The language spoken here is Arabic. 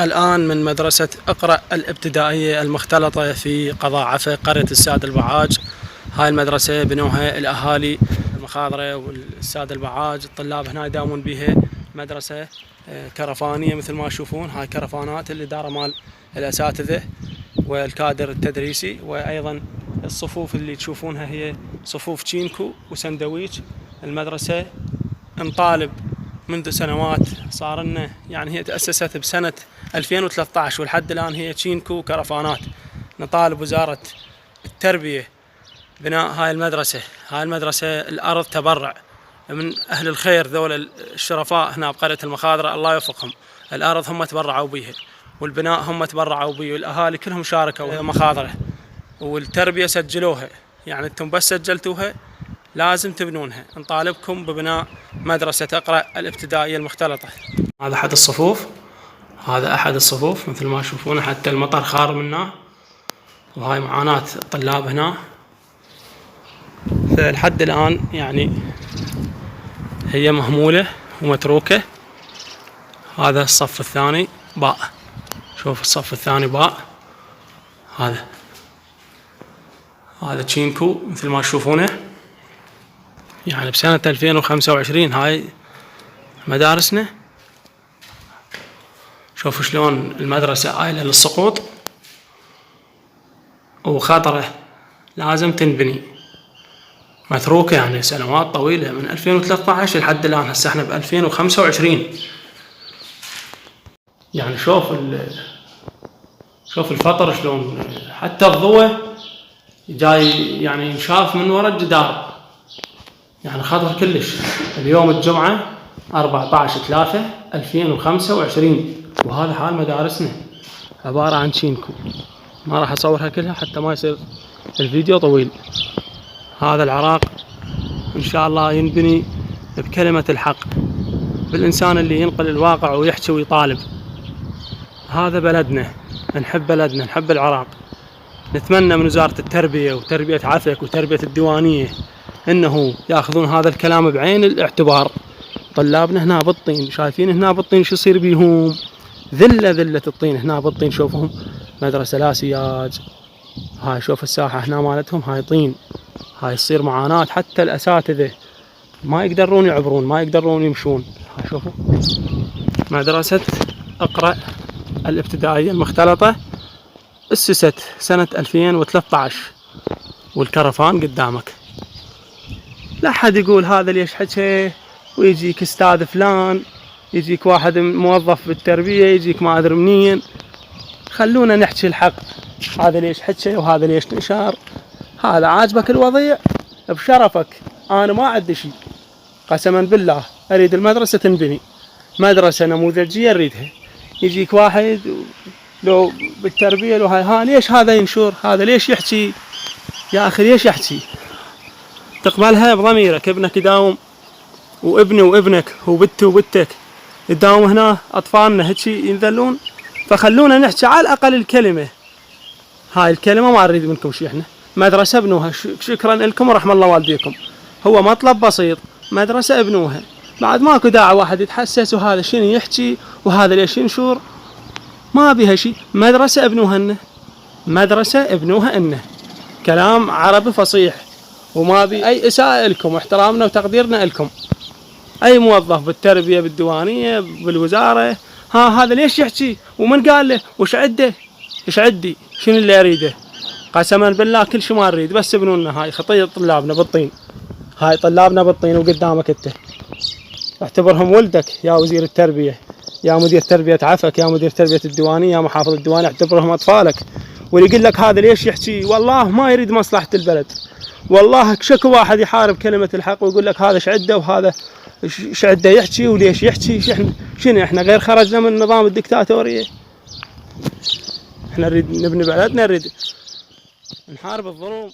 الآن من مدرسة اقرأ الابتدائية المختلطة في قضاء عفا قرية الساد البعاج. هاي المدرسة بنوها الأهالي المخاضرة والساد البعاج. الطلاب هنا يداومون بها. مدرسة كرفانية مثل ما تشوفون. هاي كرفانات الإدارة مال الأساتذة والكادر التدريسي، وأيضا الصفوف اللي تشوفونها هي صفوف تشينكو وسندويش. المدرسة نطالب منذ سنوات، صار لنا يعني هي تأسست بسنة 2013 ولحد الآن هي تشينكو وكرفانات. نطالب وزارة التربية بناء هاي المدرسة. هاي المدرسة الأرض تبرع من أهل الخير، ذول الشرفاء هنا بقرية المخاضرة الله يوفقهم. الأرض هم تبرعوا بيها، والبناء هم تبرعوا بيه، والأهالي كلهم شاركوا مخاضرة، والتربية سجلوها. يعني انتم بس سجلتوها لازم تبنونها. نطالبكم ببناء مدرسة اقرأ الابتدائية المختلطة. هذا أحد الصفوف، هذا أحد الصفوف مثل ما تشوفون، حتى المطر خار منه، وهاي معاناة الطلاب هنا. فلحد الآن يعني هي مهمولة ومتروكة. هذا الصف الثاني باء، شوف الصف الثاني باء. هذا تشينكو مثل ما تشوفونه. يعني بسنة 2025 هاي مدارسنا. شوفوا شلون المدرسة آيلة للسقوط وخطرة، لازم تنبني، متروكة يعني سنوات طويلة من 2013 لحد الآن. هسه احنا ب 2025. يعني شوف الفطر شلون، حتى الضوء جاي يعني ينشاف من وراء الجدار، يعني خطر كلش. اليوم الجمعة 14/3/2025، وهذا حال مدارسنا عبارة عن تشينكو. ما راح أصورها كلها حتى ما يصير الفيديو طويل. هذا العراق إن شاء الله ينبني بكلمة الحق، بالإنسان اللي ينقل الواقع ويحكي ويطالب. هذا بلدنا، نحب بلدنا، نحب العراق. نتمنى من وزارة التربية وتربية عفك وتربية الديوانية انه ياخذون هذا الكلام بعين الاعتبار. طلابنا هنا بالطين، شايفين هنا بالطين شو يصير بيهم؟ ذلة الطين هنا بالطين. شوفهم مدرسة لا سياج. هاي شوف الساحة هنا مالتهم، هاي طين. هاي يصير معاناة، حتى الأساتذة ما يقدرون يعبرون، ما يقدرون يمشون. هاي شوفوا مدرسة اقرأ الابتدائية المختلطة، أسست سنة 2013، والكرفان قدامك. لا حد يقول هذا ليش حكى، ويجيك استاذ فلان، يجيك واحد موظف بالتربية، يجيك ما أدري منين. خلونا نحكي الحق، هذا ليش حكى وهذا ليش نشار. هذا عاجبك الوضيع بشرفك، أنا ما عندي شيء. قسما بالله أريد المدرسة تنبني، مدرسة نموذجية أريدها. يجيك واحد لو بالتربية لو هاي ليش هذا ينشر، هذا ليش يحكي. يا أخي ليش يحكي؟ تقبلها بضميرك. ابنك يداوم، وابني وابنك وبنتي وبنتك يداوم هنا، أطفالنا هيك ينذلون. فخلونا نحكي على الأقل الكلمة. هاي الكلمة ما نريد منكم شيء. احنا مدرسة ابنوها، شكرا لكم ورحم الله والديكم. هو مطلب بسيط، مدرسة ابنوها. بعد ماكو داعي واحد يتحسس وهذا شنو يحكي وهذا ليش ينشر. ما بيها شيء. مدرسة ابنوها إنه، مدرسة ابنوها إنه، كلام عربي فصيح. وما بي أي إساءة لكم، واحترامنا وتقديرنا لكم. أي موظف بالتربية بالديوانية بالوزارة، هذا ليش يحكي ومن قال له وش عده ايش عدي شنو اللي أريده. قسما بالله كل شيء ما نريد، بس ابنونا. هاي خطية طلابنا بالطين، هاي طلابنا بالطين وقدامك انت. اعتبرهم ولدك يا وزير التربية، يا مدير تربية عفك، يا مدير تربية الديوانية، يا محافظ الديوانية. اعتبرهم أطفالك. واللي يقول لك هذا ليش يحكي، والله ما يريد مصلحة البلد. والله شكو واحد يحارب كلمة الحق ويقول لك هذا شعده وهذا شعده يحكي وليش يحكي. شنو احنا غير خرجنا من نظام الدكتاتورية؟ احنا نريد نبني بلدنا، نريد نحارب الظلم.